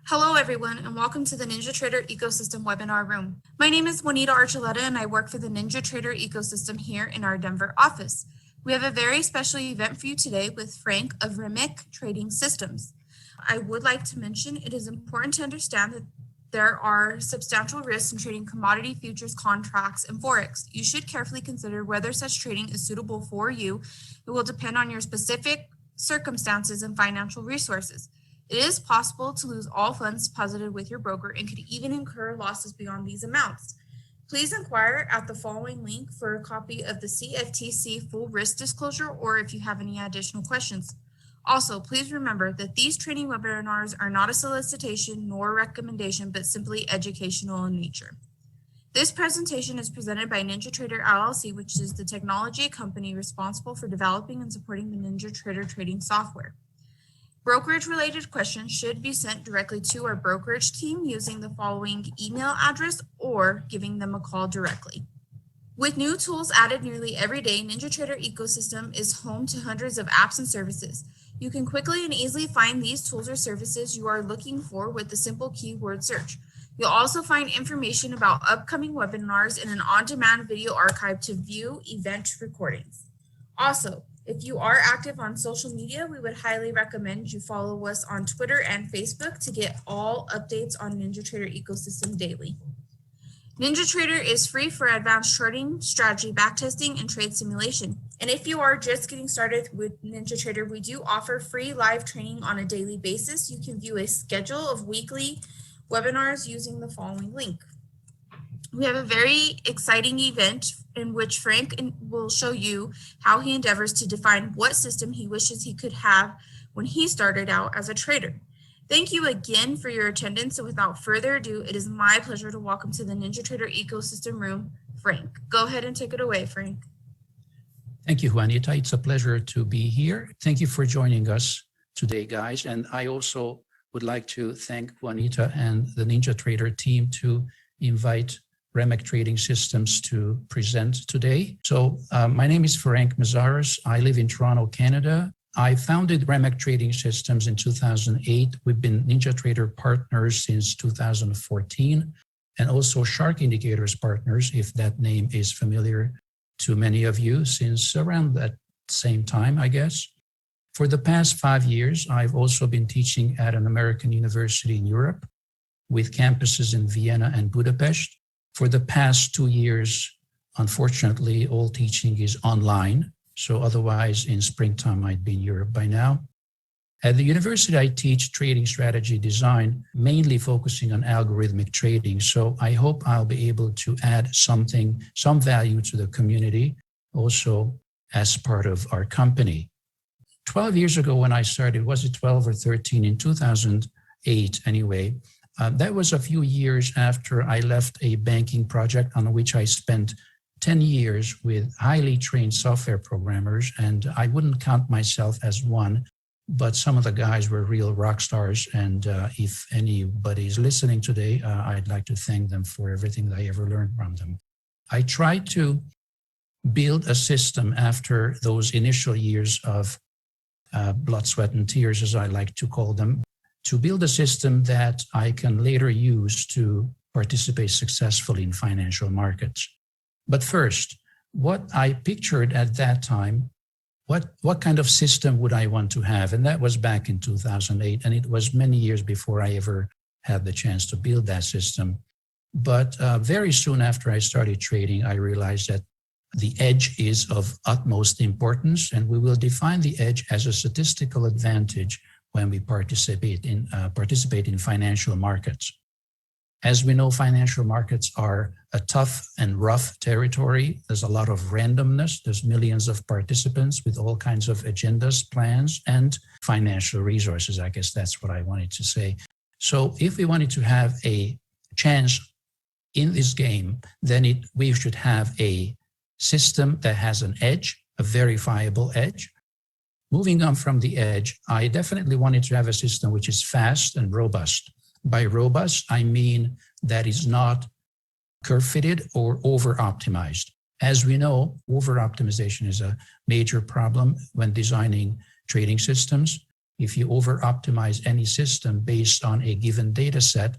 Hello everyone and welcome to the Ninjatrader Ecosystem webinar room. My name is Juanita Archuleta and I work for the Ninjatrader Ecosystem here in our Denver office. We have a very special event for you today with Frank of Remek Trading Systems. I would like to mention it is important to understand that there are substantial risks in trading commodity futures contracts and Forex. You should carefully consider whether such trading is suitable for you. It will depend on your specific circumstances and financial resources. It is possible to lose all funds deposited with your broker and could even incur losses beyond these amounts. Please inquire at the following link for a copy of the CFTC full risk disclosure or if you have any additional questions. Also, please remember that these training webinars are not a solicitation nor a recommendation, but simply educational in nature. This presentation is presented by Ninjatrader LLC, which is the technology company responsible for developing and supporting the Ninjatrader trading software. Brokerage-related questions should be sent directly to our brokerage team using the following email address or giving them a call directly. With new tools added nearly every day, Ninjatrader Ecosystem is home to hundreds of apps and services. You can quickly and easily find these tools or services you are looking for with the simple keyword search. You'll also find information about upcoming webinars in an on-demand video archive to view event recordings. Also, if you are active on social media, we would highly recommend you follow us on Twitter and Facebook to get all updates on Ninjatrader Ecosystem daily. Ninjatrader is free for advanced trading, strategy backtesting, and trade simulation. And if you are just getting started with Ninjatrader, we do offer free live training on a daily basis. You can view a schedule of weekly webinars using the following link. We have a very exciting event in which Frank will show you how he endeavors to define what system he wishes he could have when he started out as a trader. Thank you again for your attendance. And without further ado, it is my pleasure to welcome to the Ninjatrader Ecosystem room, Frank. Go ahead and take it away, Frank. Thank you, Juanita. It's a pleasure to be here. Thank you for joining us today, guys. And I also would like to thank Juanita and the Ninjatrader team to invite Remek Trading Systems to present today. So my name is Frank Mazaris. I live in Toronto, Canada. I founded Remek Trading Systems in 2008. We've been Ninjatrader partners since 2014 and also Shark Indicators partners, if that name is familiar to many of you, since around that same time, I guess. For the past 5 years, I've also been teaching at an American university in Europe with campuses in Vienna and Budapest. For the past 2 years, unfortunately, all teaching is online. So otherwise, in springtime, I'd be in Europe by now. At the university, I teach trading strategy design, mainly focusing on algorithmic trading. So I hope I'll be able to add some value to the community, also as part of our company. 12 years ago when I started, was it 12 or 13, in 2008 anyway, that was a few years after I left a banking project on which I spent 10 years with highly trained software programmers, and I wouldn't count myself as one, but some of the guys were real rock stars, and if anybody is listening today, I'd like to thank them for everything that I ever learned from them. I tried to build a system after those initial years of blood, sweat, and tears, as I like to call them, to build a system that I can later use to participate successfully in financial markets. But first, what I pictured at that time, what kind of system would I want to have? And that was back in 2008, and it was many years before I ever had the chance to build that system. But very soon after I started trading, I realized that the edge is of utmost importance, and we will define the edge as a statistical advantage when we participate in financial markets. As we know, financial markets are a tough and rough territory. There's a lot of randomness. There's millions of participants with all kinds of agendas, plans, and financial resources. I guess that's what I wanted to say. So if we wanted to have a chance in this game, then we should have a system that has an edge, a verifiable edge. Moving on from the edge, I definitely wanted to have a system which is fast and robust. By robust, I mean that is not curve-fitted or over-optimized. As we know, over-optimization is a major problem when designing trading systems. If you over-optimize any system based on a given data set,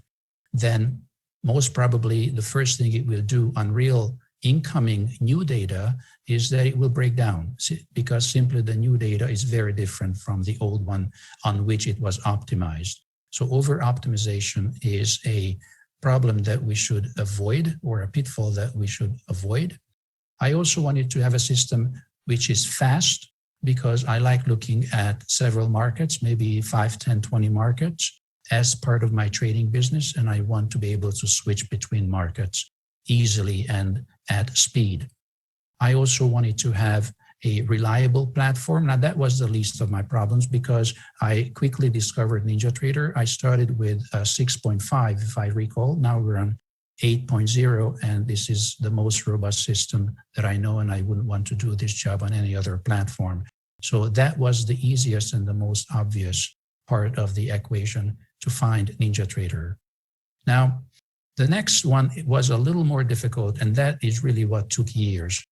then most probably the first thing it will do on real incoming new data is that it will break down, because simply the new data is very different from the old one on which it was optimized. So over-optimization is a problem that we should avoid, or a pitfall that we should avoid. I also wanted to have a system which is fast, because I like looking at several markets, maybe 5, 10, 20 markets as part of my trading business, and I want to be able to switch between markets easily and at speed. I also wanted to have a reliable platform. Now that was the least of my problems, because I quickly discovered NinjaTrader. I started with 6.5, if I recall. Now we're on 8.0, and this is the most robust system that I know, and I wouldn't want to do this job on any other platform. So that was the easiest and the most obvious part of the equation to find NinjaTrader. Now, the next one was a little more difficult, and that is really what took years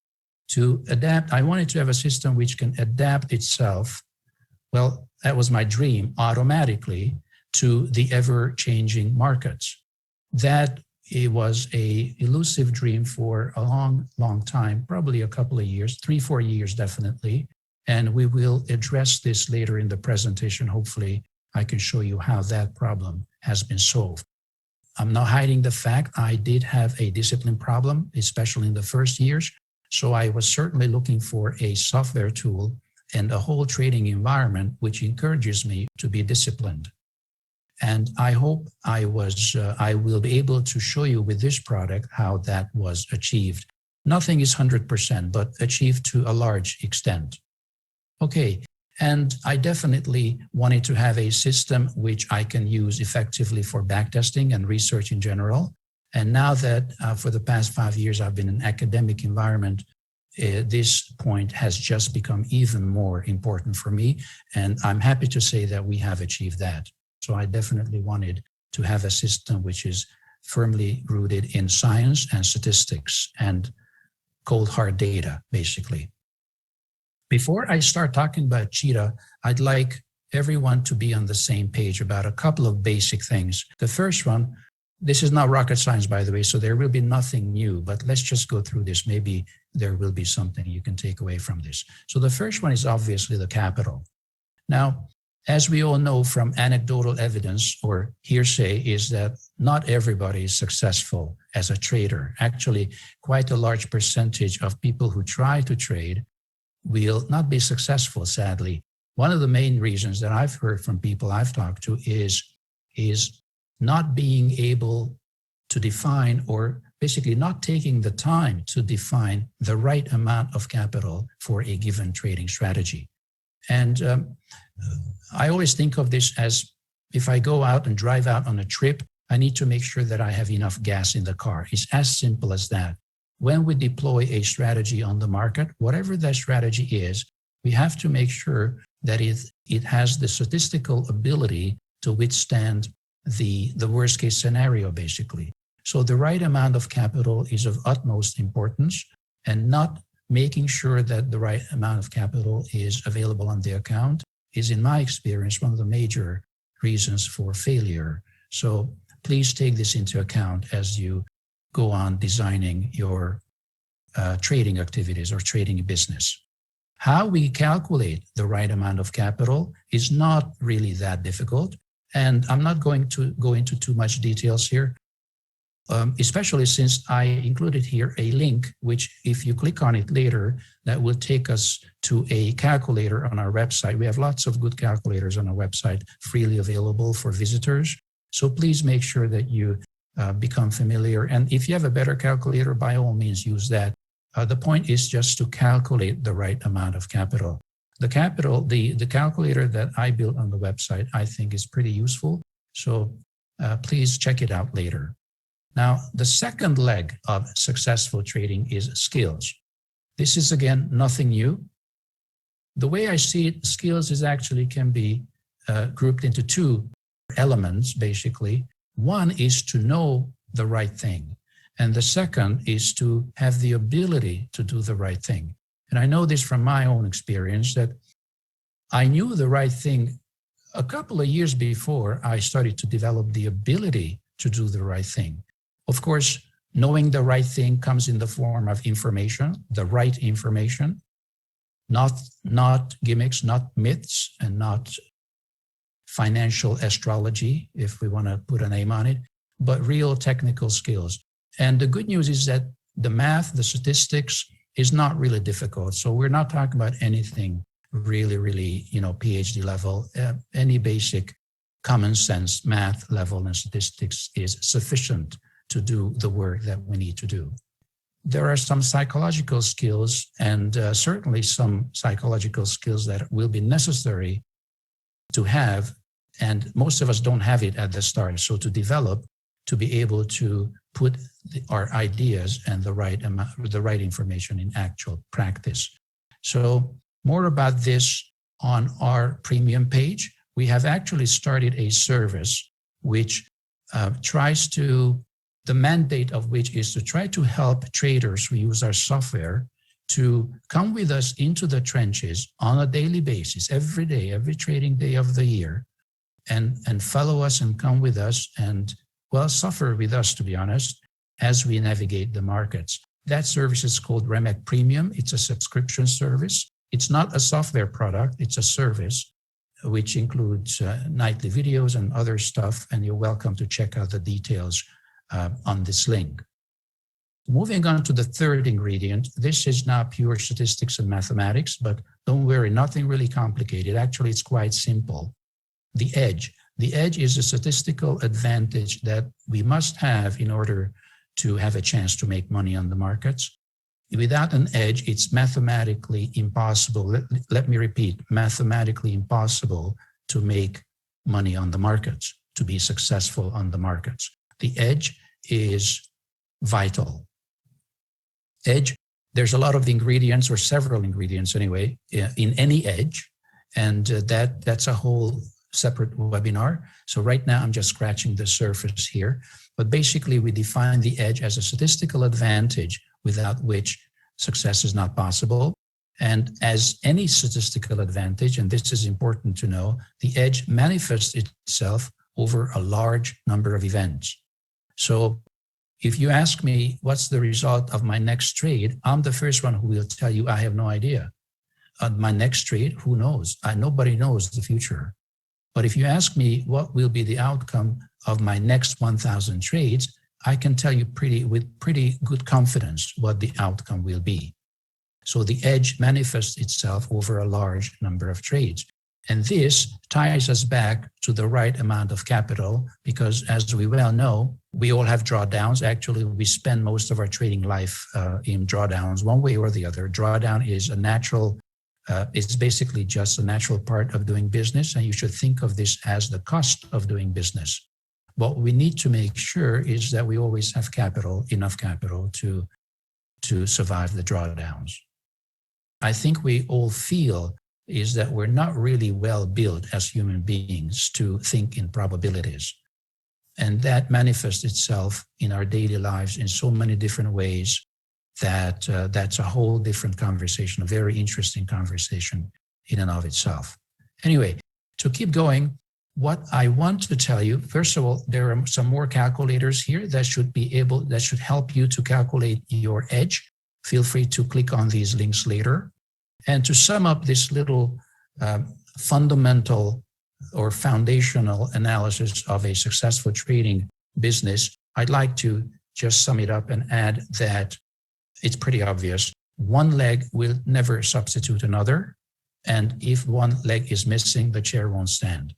to adapt. I wanted to have a system which can adapt itself. Well, that was my dream, automatically to the ever-changing markets. That it was a elusive dream for a long, long time, probably a couple of years, 3, 4 years definitely. And we will address this later in the presentation. Hopefully, I can show you how that problem has been solved. I'm not hiding the fact I did have a discipline problem, especially in the first years. So I was certainly looking for a software tool and a whole trading environment which encourages me to be disciplined. And I hope I will be able to show you with this product how that was achieved. Nothing is 100%, but achieved to a large extent. Okay, and I definitely wanted to have a system which I can use effectively for backtesting and research in general. And now that for the past 5 years I've been in an academic environment, this point has just become even more important for me. And I'm happy to say that we have achieved that. So I definitely wanted to have a system which is firmly rooted in science and statistics and cold hard data, basically. Before I start talking about Cheetah, I'd like everyone to be on the same page about a couple of basic things. The first one, this is not rocket science, by the way, so there will be nothing new, but let's just go through this. Maybe there will be something you can take away from this. So the first one is obviously the capital. Now, as we all know from anecdotal evidence or hearsay, is that not everybody is successful as a trader. Actually, quite a large percentage of people who try to trade will not be successful, sadly. One of the main reasons that I've heard from people I've talked to is not being able to define, or basically not taking the time to define the right amount of capital for a given trading strategy. And I always think of this as, if I go out and drive out on a trip, I need to make sure that I have enough gas in the car. It's as simple as that. When we deploy a strategy on the market, whatever that strategy is, we have to make sure that it has the statistical ability to withstand the worst case scenario, basically. So the right amount of capital is of utmost importance, and not making sure that the right amount of capital is available on the account is, in my experience, one of the major reasons for failure. So please take this into account as you go on designing your trading activities or trading business. How we calculate the right amount of capital is not really that difficult. And I'm not going to go into too much details here, especially since I included here a link, which if you click on it later, that will take us to a calculator on our website. We have lots of good calculators on our website, freely available for visitors. So please make sure that you become familiar. And if you have a better calculator, by all means, use that. The point is just to calculate the right amount of capital. The calculator that I built on the website, I think is pretty useful. So please check it out later. Now, the second leg of successful trading is skills. This is, again, nothing new. The way I see it, skills is actually can be grouped into two elements, basically. One is to know the right thing. And the second is to have the ability to do the right thing. And I know this from my own experience that I knew the right thing a couple of years before I started to develop the ability to do the right thing. Of course, knowing the right thing comes in the form of information, the right information, not gimmicks, not myths, and not financial astrology, if we want to put a name on it, but real technical skills. And the good news is that the math, the statistics is not really difficult. So we're not talking about anything really, PhD level. Any basic common sense math level and statistics is sufficient to do the work that we need to do. There are some psychological skills and certainly some psychological skills that will be necessary to have, and most of us don't have it at the start. So to develop, to be able to put our ideas and the right information in actual practice. So more about this on our premium page. We have actually started a service which tries to, the mandate of which is to try to help traders who use our software to come with us into the trenches on a daily basis, every day, every trading day of the year, and follow us and come with us and, well, suffer with us, to be honest, as we navigate the markets. That service is called Remek Premium. It's a subscription service. It's not a software product, it's a service which includes nightly videos and other stuff, and you're welcome to check out the details on this link. Moving on to the third ingredient, this is now pure statistics and mathematics, but don't worry, nothing really complicated. Actually, it's quite simple. The edge. The edge is a statistical advantage that we must have in order to have a chance to make money on the markets. Without an edge, it's mathematically impossible. Let me repeat, mathematically impossible to make money on the markets, to be successful on the markets. The edge is vital. Edge, there's a lot of ingredients, or several ingredients anyway, in any edge, and that's a whole separate webinar. So right now I'm just scratching the surface here, but basically we define the edge as a statistical advantage without which success is not possible. And as any statistical advantage, and this is important to know, the edge manifests itself over a large number of events. So if you ask me what's the result of my next trade, I'm the first one who will tell you I have no idea. My next trade, who knows? Nobody knows the future. But if you ask me what will be the outcome of my next 1,000 trades, I can tell you with pretty good confidence what the outcome will be. So the edge manifests itself over a large number of trades. And this ties us back to the right amount of capital because, as we well know, we all have drawdowns. Actually, we spend most of our trading life in drawdowns one way or the other. Drawdown is a natural, it's basically just a natural part of doing business. And you should think of this as the cost of doing business. What we need to make sure is that we always have capital, enough capital to survive the drawdowns. I think we all feel is that we're not really well built as human beings to think in probabilities. And that manifests itself in our daily lives in so many different ways that that's a whole different conversation, a very interesting conversation in and of itself. Anyway, to keep going, what I want to tell you, first of all, there are some more calculators here that should help you to calculate your edge. Feel free to click on these links later. And to sum up this little fundamental or foundational analysis of a successful trading business, I'd like to just sum it up and add that it's pretty obvious. One leg will never substitute another. And if one leg is missing, the chair won't stand.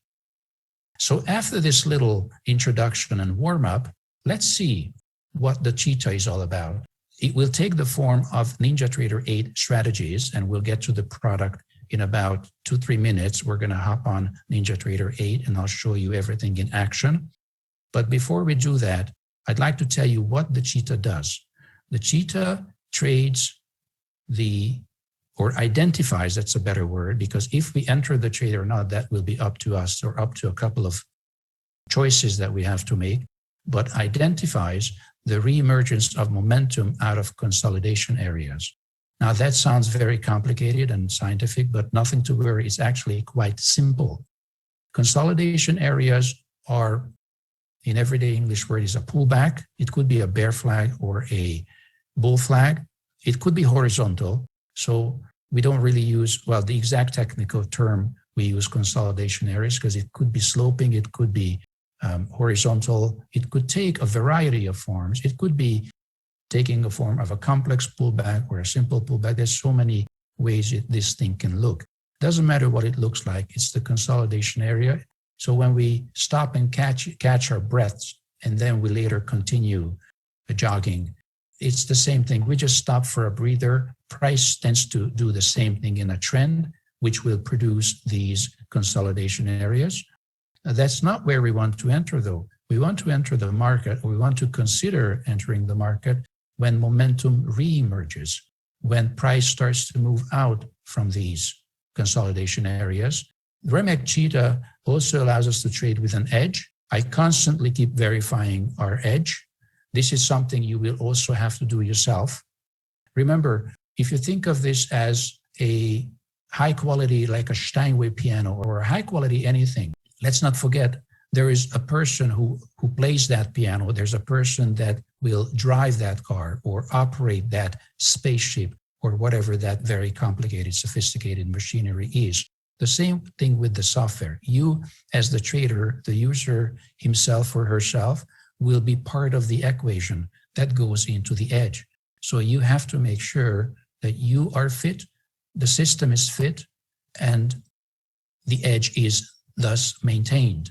So after this little introduction and warm-up, let's see what the Cheetah is all about. It will take the form of Ninjatrader 8 strategies, and we'll get to the product in about 2-3 minutes. We're going to hop on Ninjatrader 8, and I'll show you everything in action. But before we do that, I'd like to tell you what the Cheetah does. The Cheetah trades or identifies, that's a better word, because if we enter the trade or not, that will be up to us or up to a couple of choices that we have to make, but identifies the reemergence of momentum out of consolidation areas. Now that sounds very complicated and scientific, but nothing to worry, it's actually quite simple. Consolidation areas are, in everyday English word, is a pullback. It could be a bear flag or a bull flag. It could be horizontal. So we don't really use, well, the exact technical term, we use consolidation areas because it could be sloping, it could be horizontal, it could take a variety of forms. It could be taking the form of a complex pullback or a simple pullback. There's so many ways this thing can look. Doesn't matter what it looks like, it's the consolidation area. So when we stop and catch our breaths, and then we later continue jogging, it's the same thing. We just stop for a breather. Price tends to do the same thing in a trend, which will produce these consolidation areas. That's not where we want to enter, though. We want to enter the market, or we want to consider entering the market when momentum reemerges, when price starts to move out from these consolidation areas. Remek Cheetah also allows us to trade with an edge. I constantly keep verifying our edge. This is something you will also have to do yourself. Remember, if you think of this as a high quality, like a Steinway piano or a high quality anything, let's not forget there is a person who plays that piano. There's a person that will drive that car or operate that spaceship or whatever that very complicated, sophisticated machinery is. The same thing with the software. You, as the trader, the user himself or herself, will be part of the equation that goes into the edge. So you have to make sure that you are fit, the system is fit, and the edge is thus maintained.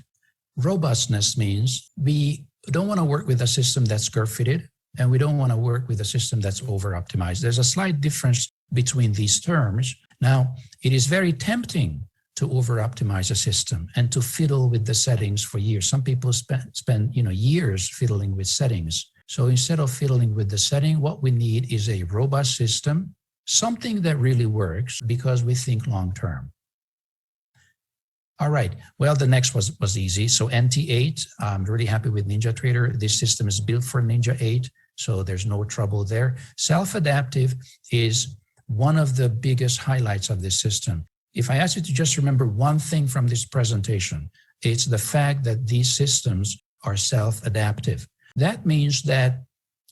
Robustness means we don't want to work with a system that's curve-fitted, and we don't want to work with a system that's over-optimized. There's a slight difference between these terms. Now, it is very tempting to over-optimize a system and to fiddle with the settings for years. Some people spend years fiddling with settings. So instead of fiddling with the setting, what we need is a robust system, something that really works because we think long-term. All right, well, the next was easy. So NT8, I'm really happy with NinjaTrader. This system is built for Ninja 8, so there's no trouble there. Self-adaptive is one of the biggest highlights of this system. If I ask you to just remember one thing from this presentation, it's the fact that these systems are self-adaptive. That means that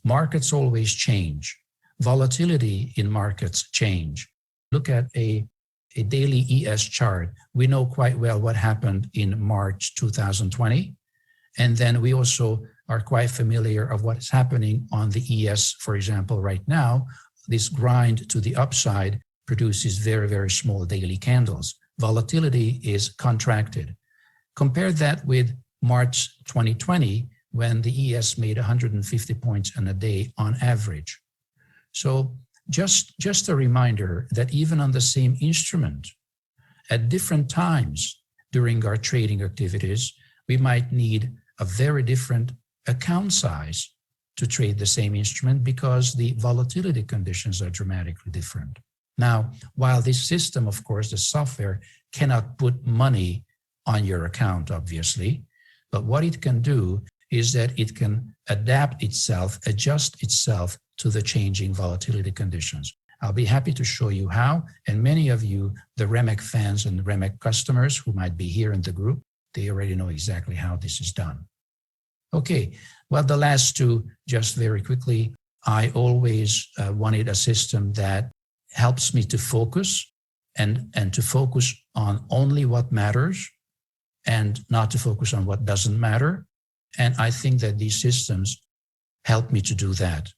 markets always change. Volatility in markets change. Look at a daily ES chart. We know quite well what happened in March 2020. And then we also are quite familiar of what's happening on the ES, for example, right now. This grind to the upside produces very, very small daily candles. Volatility is contracted. Compare that with March 2020, when the ES made 150 points in a day on average. So just a reminder that even on the same instrument, at different times during our trading activities, we might need a very different account size to trade the same instrument because the volatility conditions are dramatically different. Now, while this system, of course, the software cannot put money on your account, obviously, but what it can do is that it can adapt itself, adjust itself to the changing volatility conditions. I'll be happy to show you how, and many of you, the Remek fans and the Remek customers who might be here in the group, they already know exactly how this is done. Okay, well, the last two, just very quickly, I always wanted a system that helps me to focus and to focus on only what matters and not to focus on what doesn't matter. And I think that these systems help me to do that.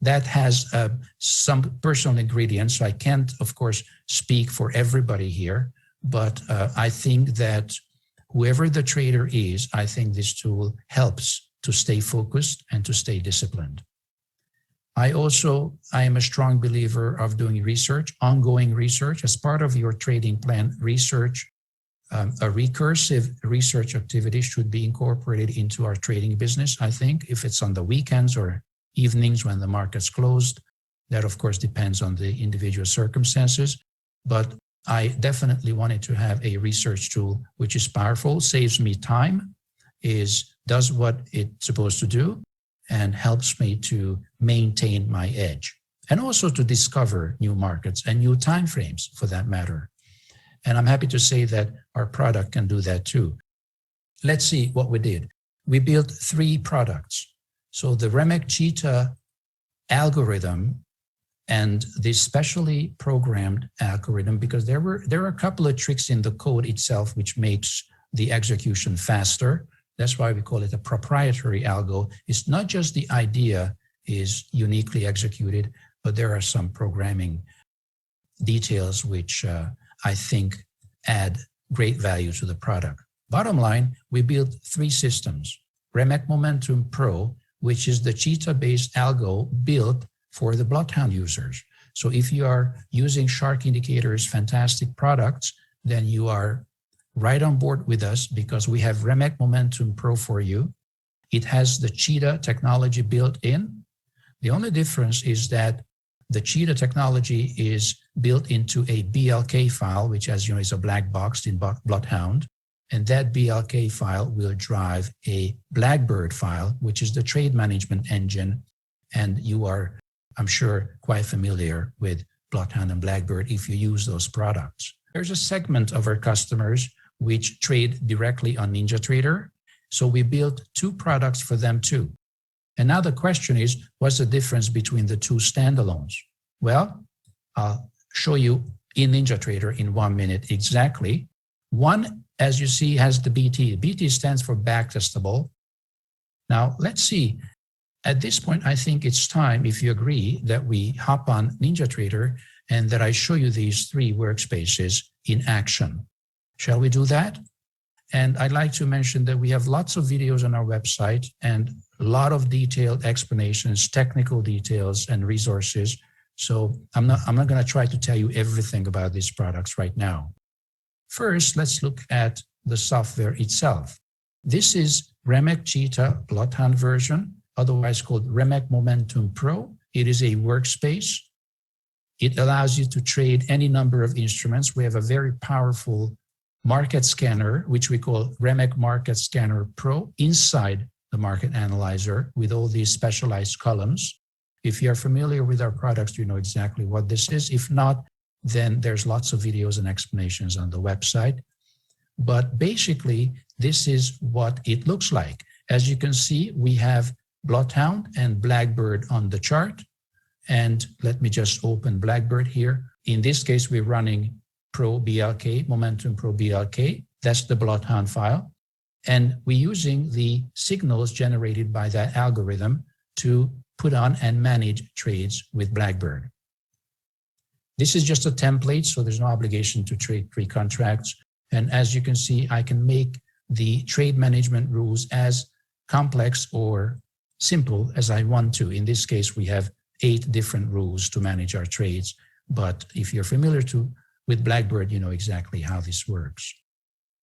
That has some personal ingredients. So I can't, of course, speak for everybody here, but I think that whoever the trader is, I think this tool helps to stay focused and to stay disciplined. I am a strong believer of doing research, ongoing research. As part of your trading plan, research, a recursive research activity should be incorporated into our trading business, I think, if it's on the weekends or evenings when the market's closed. That, of course, depends on the individual circumstances. But I definitely wanted to have a research tool which is powerful, saves me time, does what it's supposed to do, and helps me to maintain my edge, and also to discover new markets and new timeframes for that matter. And I'm happy to say that our product can do that too. Let's see what we did. We built 3 products. So the Remek Cheetah algorithm and this specially programmed algorithm, because there are a couple of tricks in the code itself which makes the execution faster. That's why we call it a proprietary algo. It's not just the idea is uniquely executed, but there are some programming details which I think add great value to the product. Bottom line, we built 3 systems. Remek Momentum Pro, which is the Cheetah-based algo built for the Bloodhound users. So if you are using Shark Indicator's fantastic products, then you are right on board with us because we have Remek Momentum Pro for you. It has the Cheetah technology built in. The only difference is that the Cheetah technology is built into a BLK file, which, as you know, is a black box in Bloodhound. And that BLK file will drive a Blackbird file, which is the trade management engine. And you are, I'm sure, quite familiar with Bloodhound and Blackbird if you use those products. There's a segment of our customers which trade directly on NinjaTrader. So we built 2 products for them too. And now the question is, what's the difference between the 2 standalones? Well, I'll show you in NinjaTrader in 1 minute exactly. One, as you see, has the BT. BT stands for backtestable. Now, let's see. At this point, I think it's time, if you agree, that we hop on NinjaTrader and that I show you these 3 workspaces in action. Shall we do that? And I'd like to mention that we have lots of videos on our website and a lot of detailed explanations, technical details, and resources. So I'm not going to try to tell you everything about these products right now. First, let's look at the software itself. This is Remek Cheetah Bloodhound version, otherwise called Remek Momentum Pro. It is a workspace. It allows you to trade any number of instruments. We have a very powerful market scanner, which we call Remek Market Scanner Pro, inside the market analyzer with all these specialized columns. If you're familiar with our products, you know exactly what this is. If not, then there's lots of videos and explanations on the website. But basically, this is what it looks like. As you can see, we have Bloodhound and Blackbird on the chart. And let me just open Blackbird here. In this case, we're running Pro BLK, Momentum Pro BLK. That's the Bloodhound file. And we're using the signals generated by that algorithm to put on and manage trades with Blackbird. This is just a template, so there's no obligation to trade 3 contracts. And as you can see, I can make the trade management rules as complex or simple as I want to. In this case, we have 8 different rules to manage our trades. But if you're familiar with Blackbird, you know exactly how this works.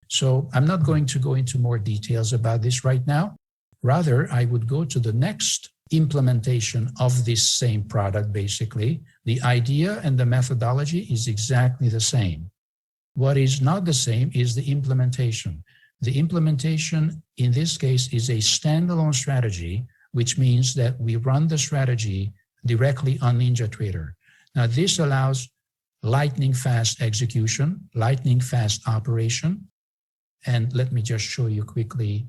So I'm not going to go into more details about this right now. Rather, I would go to the next implementation of this same product, basically. The idea and the methodology is exactly the same. What is not the same is the implementation. The implementation, in this case, is a standalone strategy, which means that we run the strategy directly on NinjaTrader. Now, this allows lightning fast execution, lightning fast operation. And let me just show you quickly.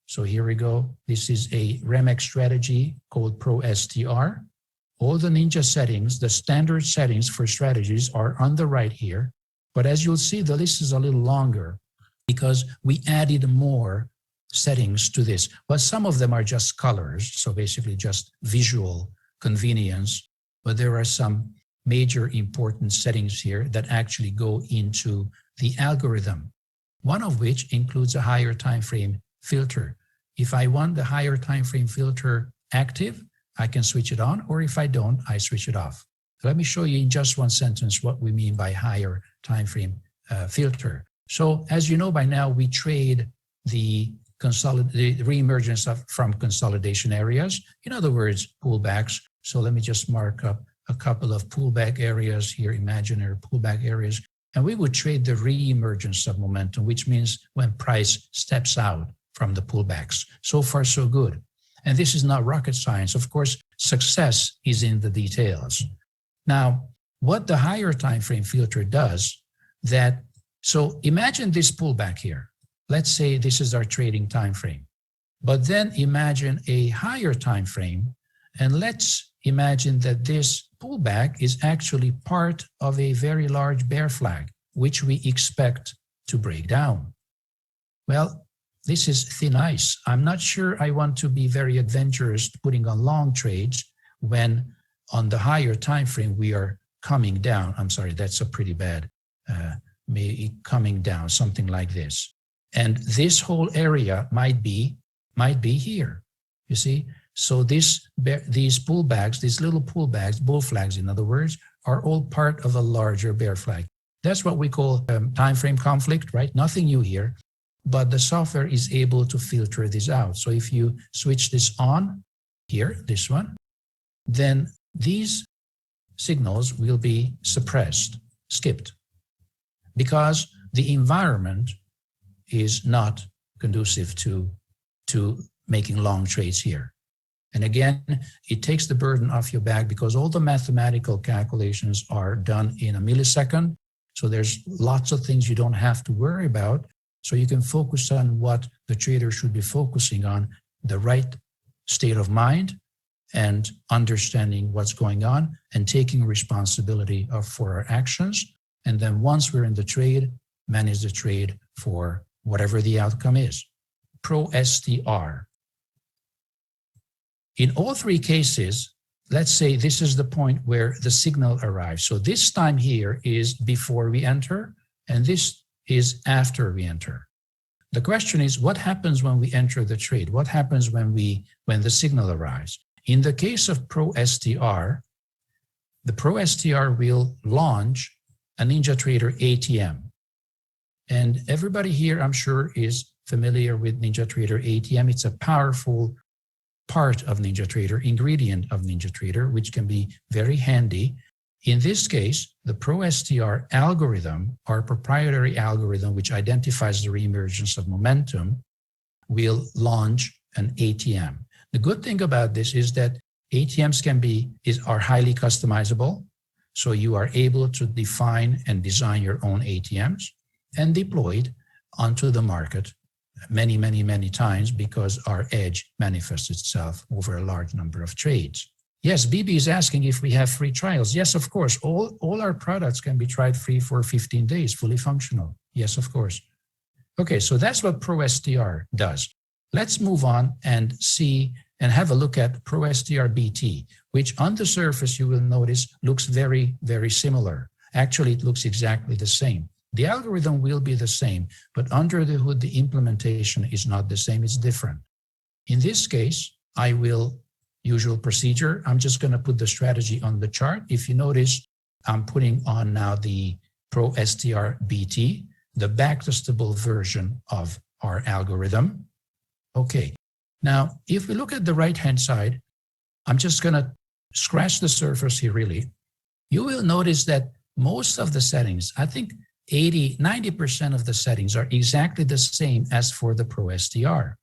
So here we go. This is a Remek strategy called ProSTR. All the Ninja settings, the standard settings for strategies are on the right here. But as you'll see, the list is a little longer because we added more settings to this. But some of them are just colors, so basically just visual convenience. But there are some major important settings here that actually go into the algorithm, one of which includes a higher time frame filter. If I want the higher time frame filter active, I can switch it on, or if I don't, I switch it off. Let me show you in just one sentence what we mean by higher time frame filter. So as you know by now, we trade the reemergence from consolidation areas. In other words, pullbacks. So let me just mark up a couple of pullback areas here, imaginary pullback areas, and we would trade the re-emergence of momentum, which means when price steps out from the pullbacks. So far, so good. And this is not rocket science. Of course, success is in the details. Now, what the higher time frame filter does so imagine this pullback here. Let's say this is our trading time frame. But then imagine a higher time frame, and let's imagine that this pullback is actually part of a very large bear flag, which we expect to break down. Well, this is thin ice. I'm not sure I want to be very adventurous putting on long trades when on the higher time frame we are coming down. I'm sorry, that's a pretty bad, coming down, something like this. And this whole area might be here, you see? So these pullbacks, these little pullbacks, bull flags in other words, are all part of a larger bear flag. That's what we call time frame conflict, right? Nothing new here, but the software is able to filter this out. So if you switch this on here, this one, then these signals will be suppressed, skipped, because the environment is not conducive to making long trades here. And again, it takes the burden off your back because all the mathematical calculations are done in a millisecond. So there's lots of things you don't have to worry about. So you can focus on what the trader should be focusing on, the right state of mind and understanding what's going on and taking responsibility for our actions. And then once we're in the trade, manage the trade for whatever the outcome is. ProSTR. In all three cases, let's say this is the point where the signal arrives. So this time here is before we enter, and this is after we enter. The question is, what happens when we enter the trade? What happens when the signal arrives? In the case of ProSTR, the ProSTR will launch a Ninjatrader ATM. And everybody here, I'm sure, is familiar with Ninjatrader ATM. It's a powerful part of Ninjatrader, ingredient of Ninjatrader, which can be very handy. In this case, the ProSTR algorithm, our proprietary algorithm, which identifies the reemergence of momentum, will launch an ATM. The good thing about this is that ATMs are highly customizable. So you are able to define and design your own ATMs and deploy it onto the market many, many, many times because our edge manifests itself over a large number of trades. Yes, BB is asking if we have free trials. Yes, of course. All our products can be tried free for 15 days, fully functional. Yes, of course. Okay, so that's what ProSTR does. Let's move on and see and have a look at ProSTR BT, which on the surface you will notice looks very, very similar. Actually, it looks exactly the same. The algorithm will be the same, but under the hood, the implementation is not the same, it's different. In this case, usual procedure, I'm just gonna put the strategy on the chart. If you notice, I'm putting on now the ProSTR BT, the backtestable version of our algorithm. Okay, now if we look at the right-hand side, I'm just gonna scratch the surface here really. You will notice that most of the settings, I think 90% of the settings are exactly the same as for the ProSTR.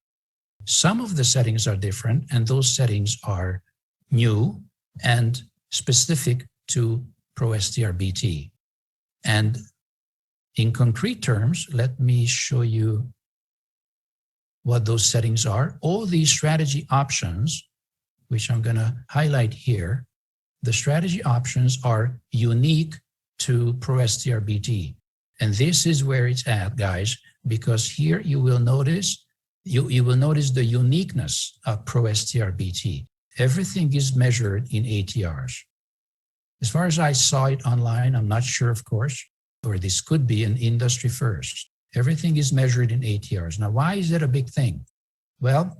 Some of the settings are different, and those settings are new and specific to ProSTR BT. And in concrete terms, let me show you what those settings are. All these strategy options, which I'm going to highlight here, the strategy options are unique to ProSTR BT. And this is where it's at, guys, because here you will notice you will notice the uniqueness of ProSTR BT. Everything is measured in ATRs. As far as I saw it online, I'm not sure, of course, or this could be an industry first. Everything is measured in ATRs. Now, why is it a big thing? Well,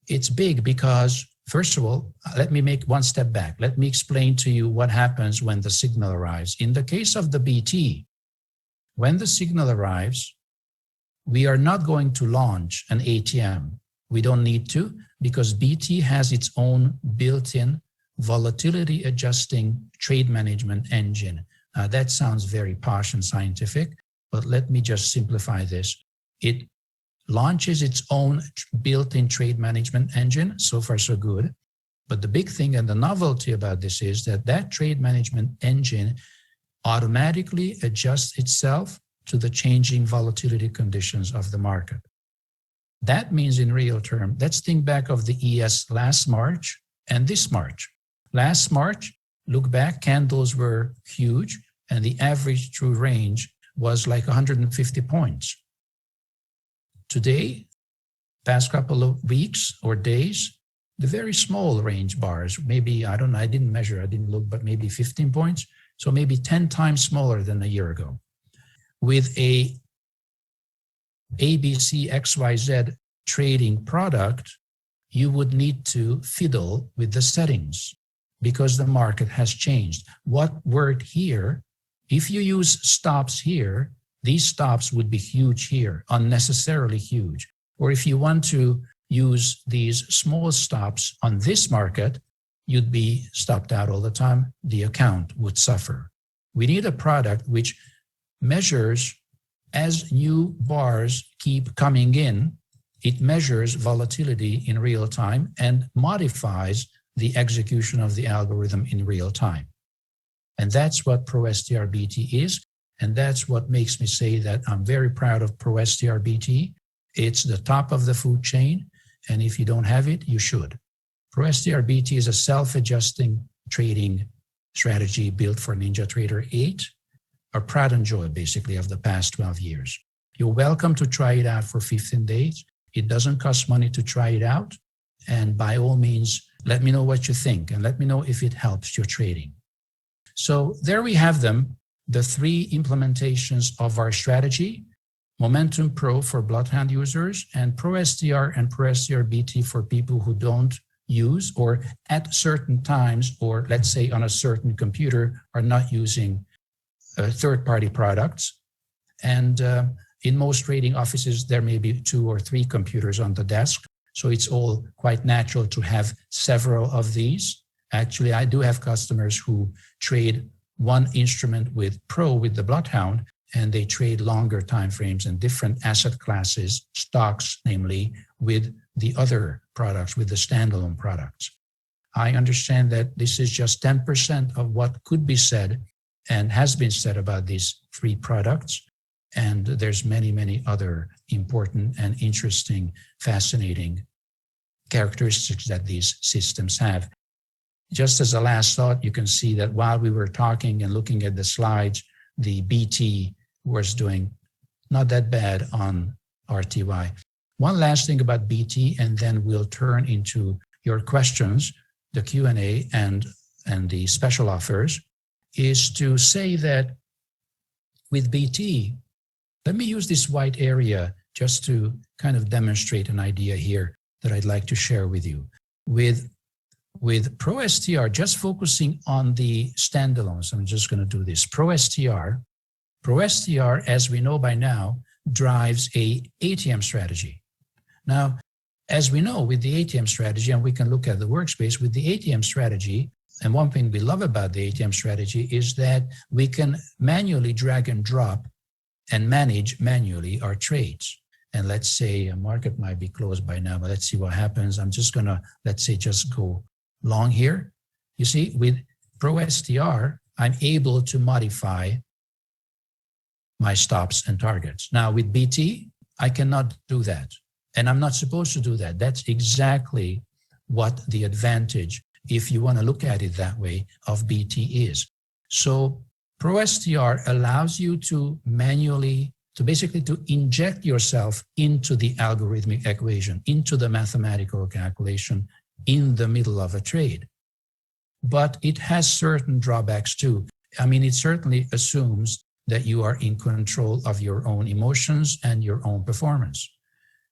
it's big because, first of all, let me make one step back. Let me explain to you what happens when the signal arrives. In the case of the BT, when the signal arrives, we are not going to launch an ATM. We don't need to because BT has its own built-in volatility adjusting trade management engine. That sounds very posh and scientific, but let me just simplify this. It launches its own built-in trade management engine. So far, so good. But the big thing and the novelty about this is that that trade management engine automatically adjusts itself to the changing volatility conditions of the market. That means in real terms, let's think back of the ES last March and this March. Last March, look back, candles were huge and the average true range was like 150 points. Today, past couple of weeks or days, the very small range bars, maybe, I don't know, I didn't measure, I didn't look, but maybe 15 points. So maybe 10 times smaller than a year ago. With a ABC XYZ trading product, you would need to fiddle with the settings because the market has changed. What worked here, if you use stops here, these stops would be huge here, unnecessarily huge. Or if you want to use these small stops on this market, you'd be stopped out all the time. The account would suffer. We need a product which measures as new bars keep coming in, it measures volatility in real time and modifies the execution of the algorithm in real time. And that's what ProSTR BT is. And that's what makes me say that I'm very proud of ProSTR BT. It's the top of the food chain. And if you don't have it, you should. ProSTR BT is a self-adjusting trading strategy built for Ninjatrader 8, a pride and joy basically of the past 12 years. You're welcome to try it out for 15 days. It doesn't cost money to try it out. And by all means, let me know what you think and let me know if it helps your trading. So there we have them, the 3 implementations of our strategy: Momentum Pro for Bloodhound users and ProSTR and ProSTR BT for people who don't use or at certain times, or let's say on a certain computer, are not using third-party products. And in most trading offices, there may be 2 or 3 computers on the desk. So it's all quite natural to have several of these. Actually, I do have customers who trade one instrument with Pro, with the Bloodhound, and they trade longer time frames and different asset classes, stocks, namely, with the other products, with the standalone products. I understand that this is just 10% of what could be said and has been said about these 3 products. And there's many, many other important and interesting, fascinating characteristics that these systems have. Just as a last thought, you can see that while we were talking and looking at the slides, the BT was doing not that bad on RTY. One last thing about BT, and then we'll turn into your questions, the Q&A and the special offers, is to say that with BT, let me use this white area just to kind of demonstrate an idea here that I'd like to share with you. With ProSTR, just focusing on the standalones, I'm just going to do this. ProSTR, as we know by now, drives a ATM strategy. Now, as we know with the ATM strategy, and we can look at the workspace with the ATM strategy, and one thing we love about the ATM strategy is that we can manually drag and drop and manage manually our trades. And let's say a market might be closed by now, but let's see what happens. I'm just going to, let's say, just go long here. You see, with ProSTR, I'm able to modify my stops and targets. Now with BT, I cannot do that. And I'm not supposed to do that. That's exactly what the advantage, if you want to look at it that way, of BT is. So ProSTR allows you to manually, basically inject yourself into the algorithmic equation, into the mathematical calculation in the middle of a trade. But it has certain drawbacks too. I mean, it certainly assumes that you are in control of your own emotions and your own performance.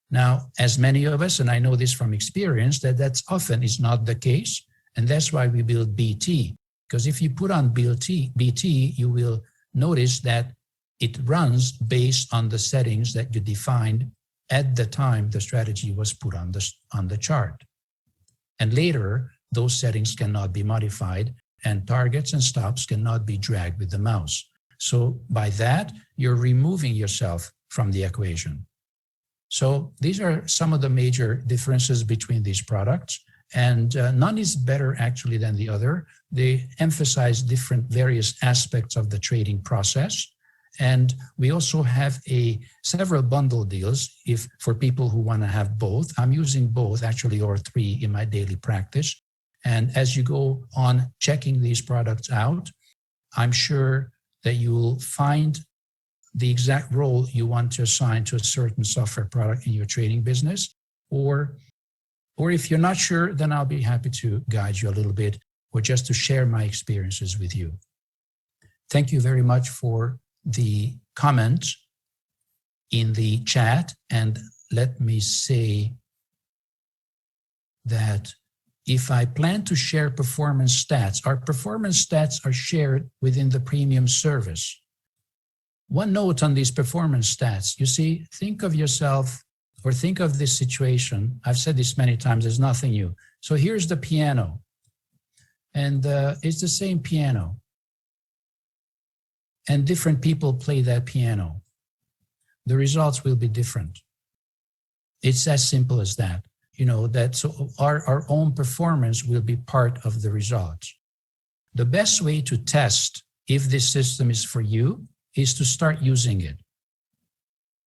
Now, as many of us, and I know this from experience, that's often is not the case. And that's why we build BT. Because if you put on BT, you will notice that it runs based on the settings that you defined at the time the strategy was put on the chart. And later, those settings cannot be modified, and targets and stops cannot be dragged with the mouse. So by that, you're removing yourself from the equation. So these are some of the major differences between these products, and none is better actually than the other. They emphasize different various aspects of the trading process. And we also have several bundle deals for people who want to have both. I'm using both actually, or three in my daily practice. And as you go on checking these products out, I'm sure that you will find the exact role you want to assign to a certain software product in your trading business. Or if you're not sure, then I'll be happy to guide you a little bit or just to share my experiences with you. Thank you very much for the comments in the chat. And let me say that if I plan to share performance stats, our performance stats are shared within the premium service. One note on these performance stats, you see, think of yourself or think of this situation. I've said this many times, there's nothing new. So here's the piano, and it's the same piano. And different people play that piano. The results will be different. It's as simple as that. You know, that so our own performance will be part of the results. The best way to test if this system is for you is to start using it.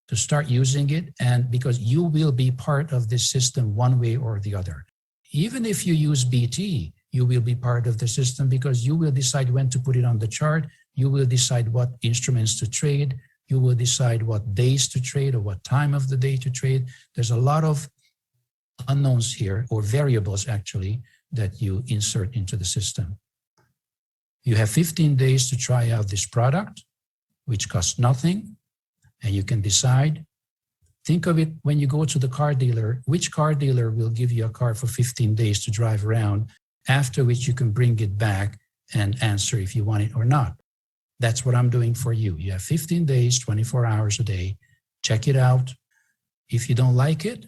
To start using it, and because you will be part of this system one way or the other. Even if you use BT, you will be part of the system because you will decide when to put it on the chart. You will decide what instruments to trade. You will decide what days to trade or what time of the day to trade. There's a lot of unknowns here, or variables actually, that you insert into the system. You have 15 days to try out this product, which costs nothing, and you can decide. Think of it when you go to the car dealer, which car dealer will give you a car for 15 days to drive around, after which you can bring it back and answer if you want it or not. That's what I'm doing for you. You have 15 days, 24 hours a day. Check it out. If you don't like it,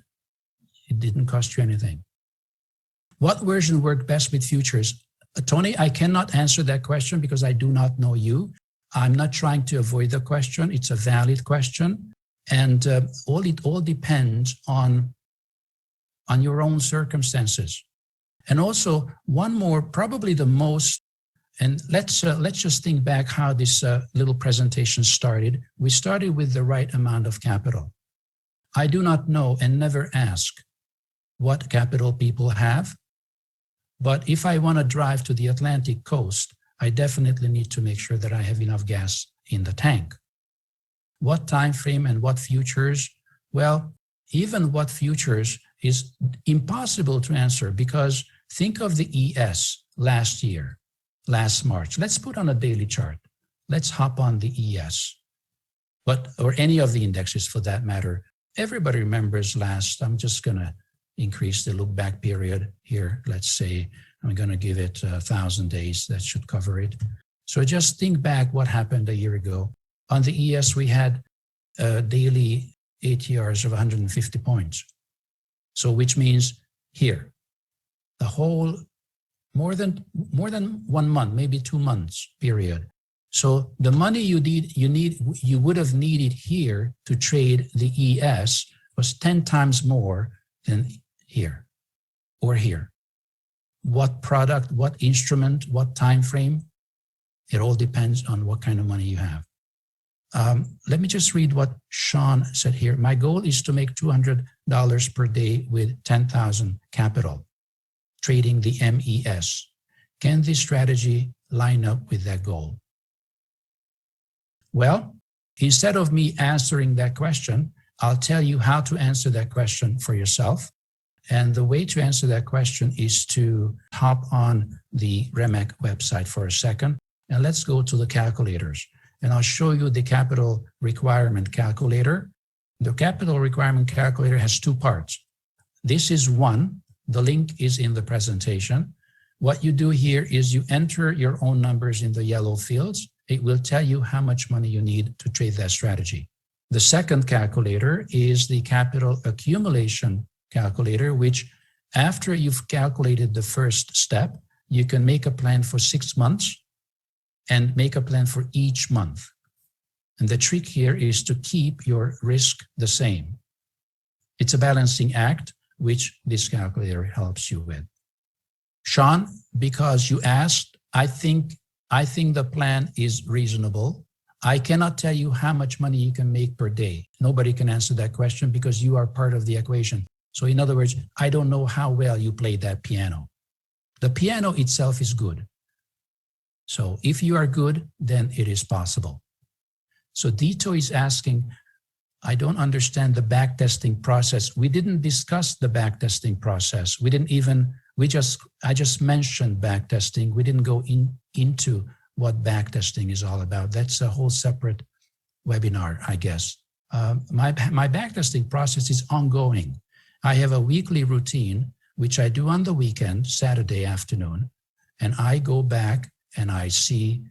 it didn't cost you anything. What version worked best with futures? Tony, I cannot answer that question because I do not know you. I'm not trying to avoid the question. It's a valid question. And it all depends on your own circumstances. And also one more, probably the most, and let's just think back how this little presentation started. We started with the right amount of capital. I do not know and never ask what capital people have, but if I want to drive to the Atlantic coast, I definitely need to make sure that I have enough gas in the tank. What time frame and what futures? Well, even what futures is impossible to answer because think of the ES last year, last March. Let's put on a daily chart. Let's hop on the ES, or any of the indexes for that matter. Everybody remembers I'm just going to increase the look back period here. Let's say I'm going to give it 1,000 days. That should cover it. So just think back what happened a year ago. On the ES, we had daily ATRs of 150 points. So which means here, the whole more than 1 month, maybe 2 months period. So the money you would have needed here to trade the ES was 10 times more than here or here. What product, what instrument, what time frame? It all depends on what kind of money you have. Let me just read what Sean said here. My goal is to make $200 per day with 10,000 capital, trading the MES. Can this strategy line up with that goal? Well, instead of me answering that question, I'll tell you how to answer that question for yourself. And the way to answer that question is to hop on the Remek website for a second. And let's go to the calculators. And I'll show you the capital requirement calculator. The capital requirement calculator has two parts. This is one. The link is in the presentation. What you do here is you enter your own numbers in the yellow fields. It will tell you how much money you need to trade that strategy. The second calculator is the capital accumulation calculator, which After you've calculated the first step, you can make a plan for 6 months and make a plan for each month. And the trick here is to keep your risk the same. It's a balancing act, which this calculator helps you with. Sean, because you asked, I think the plan is reasonable. I cannot tell you how much money you can make per day. Nobody can answer that question because you are part of the equation. So in other words, I don't know how well you play that piano. The piano itself is good. So if you are good, then it is possible. So Dito is asking, I don't understand the backtesting process. We didn't discuss the backtesting process. I just mentioned backtesting. We didn't go into what backtesting is all about. That's a whole separate webinar, I guess. My backtesting process is ongoing. I have a weekly routine, which I do on the weekend, Saturday afternoon, and I go back and I see,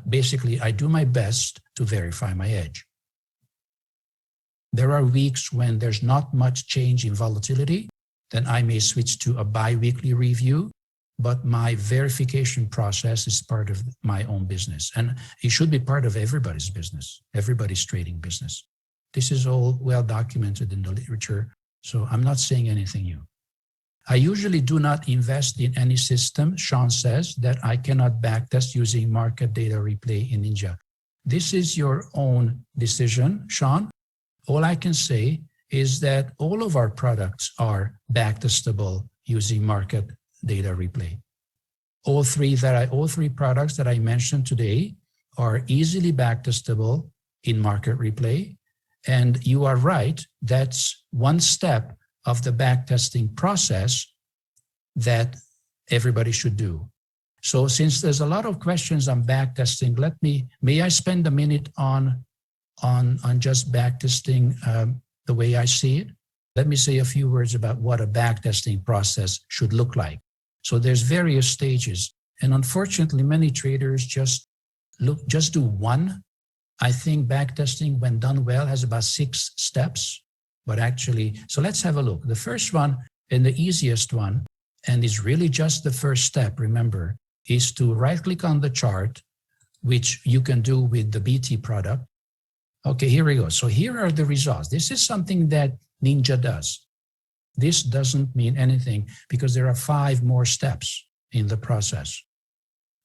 basically, I do my best to verify my edge. There are weeks when there's not much change in volatility, then I may switch to a bi-weekly review, but my verification process is part of my own business. And it should be part of everybody's business, everybody's trading business. This is all well documented in the literature, so I'm not saying anything new. I usually do not invest in any system, Sean says, that I cannot backtest using market data replay in Ninja. This is your own decision, Sean. All I can say is that all of our products are backtestable using market data replay. All three products that I mentioned today are easily backtestable in market replay. And you are right, that's one step of the backtesting process that everybody should do. So since there's a lot of questions on backtesting, may I spend a minute on just backtesting the way I see it? Let me say a few words about what a backtesting process should look like. So there's various stages, and unfortunately, many traders just do one. I think backtesting, when done well, has about 6 steps. But actually, so let's have a look. The first one and the easiest one, and is really just the first step, remember, is to right-click on the chart, which you can do with the BT product. Okay, here we go. So here are the results. This is something that Ninja does. This doesn't mean anything because there are 5 more steps in the process.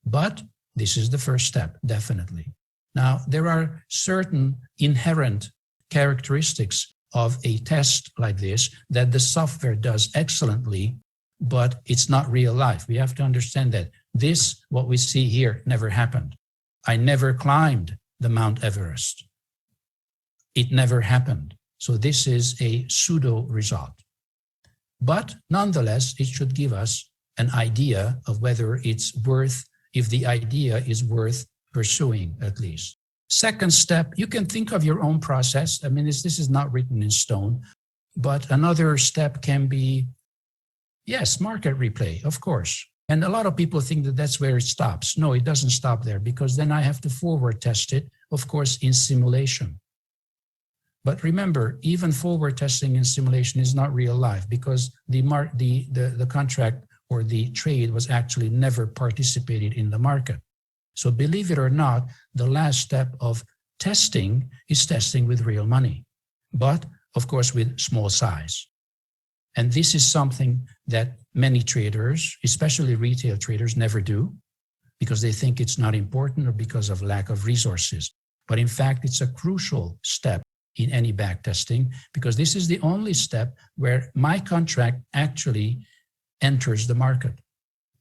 But this is the first step, definitely. Now, there are certain inherent characteristics of a test like this that the software does excellently, but it's not real life. We have to understand that this, what we see here, never happened. I never climbed the Mount Everest. It never happened. So this is a pseudo result. But nonetheless, it should give us an idea of whether it's worth, if the idea is worth pursuing at least. Second step, you can think of your own process. I mean, this is not written in stone, but another step can be, yes, market replay, of course. And a lot of people think that that's where it stops. No, it doesn't stop there because then I have to forward test it, of course, in simulation. But remember, even forward testing in simulation is not real life because the contract or the trade was actually never participated in the market. So believe it or not, the last step of testing is testing with real money, but of course with small size. And this is something that many traders, especially retail traders, never do because they think it's not important or because of lack of resources. But in fact, it's a crucial step in any backtesting because this is the only step where my contract actually enters the market.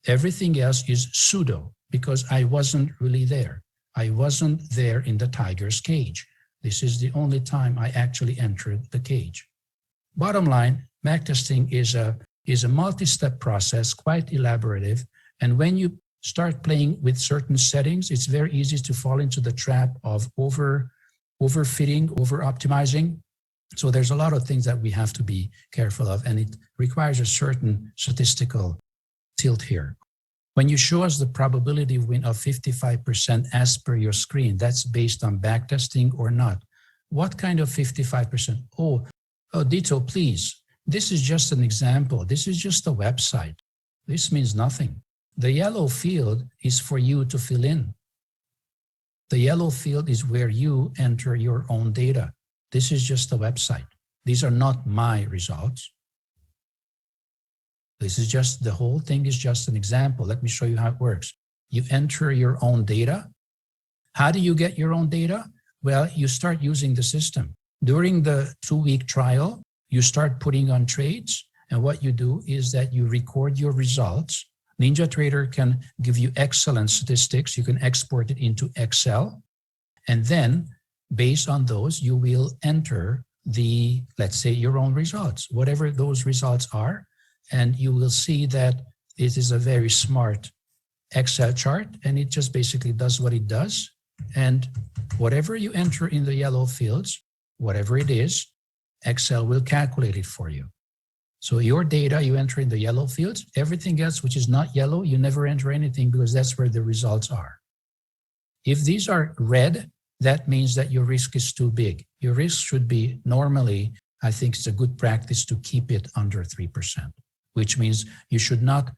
Everything else is pseudo because I wasn't really there. I wasn't there in the tiger's cage. This is the only time I actually entered the cage. Bottom line, backtesting is a multi-step process, quite elaborative. And when you start playing with certain settings, it's very easy to fall into the trap of overfitting, over-optimizing. So there's a lot of things that we have to be careful of, and it requires a certain statistical tilt here. When you show us the probability win of 55% as per your screen, that's based on backtesting or not. What kind of 55%? Oh, Dito, please, This is just an example. This is just a website. This means nothing. The yellow field is for you to fill in. The yellow field is where you enter your own data. This is just a website. These are not my results. This is just, the whole thing is just an example. Let me show you how it works. You enter your own data. How do you get your own data? Well, you start using the system. During the 2-week trial, you start putting on trades. And what you do is that you record your results. Ninjatrader can give you excellent statistics. You can export it into Excel. And then based on those, you will enter the, let's say, your own results, whatever those results are. And you will see that it is a very smart Excel chart, and it just basically does what it does. And whatever you enter in the yellow fields, whatever it is, Excel will calculate it for you. So your data you enter in the yellow fields, everything else which is not yellow, you never enter anything because that's where the results are. If these are red, that means that your risk is too big. Your risk should be normally, I think it's a good practice to keep it under 3%, which means you should not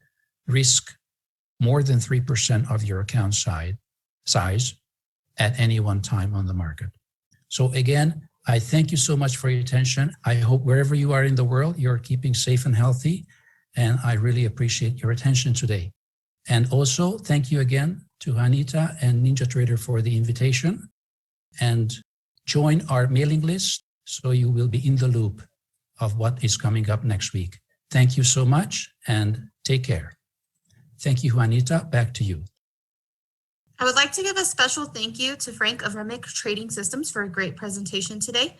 risk more than 3% of your account size at any one time on the market. So again, I thank you so much for your attention. I hope wherever you are in the world, you're keeping safe and healthy. And I really appreciate your attention today. And also thank you again to Juanita and Ninjatrader for the invitation. And join our mailing list so you will be in the loop of what is coming up next week. Thank you so much and take care. Thank you, Juanita. Back to you. I would like to give a special thank you to Frank of Remek Trading Systems for a great presentation today.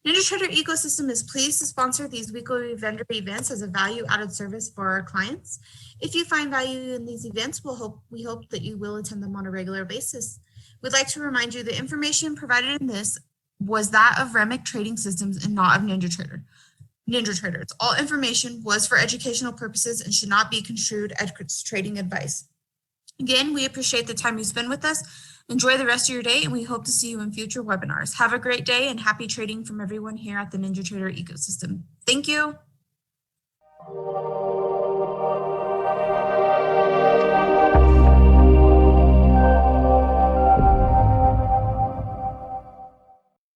Ninjatrader Ecosystem is pleased to sponsor these weekly vendor events as a value-added service for our clients. If you find value in these events, we hope that you will attend them on a regular basis. We'd like to remind you the information provided in this was that of Remek Trading Systems and not of Ninjatrader. All information was for educational purposes and should not be construed as trading advice. Again, we appreciate the time you spend with us. Enjoy the rest of your day, and we hope to see you in future webinars. Have a great day and happy trading from everyone here at the Ninjatrader Ecosystem. Thank you.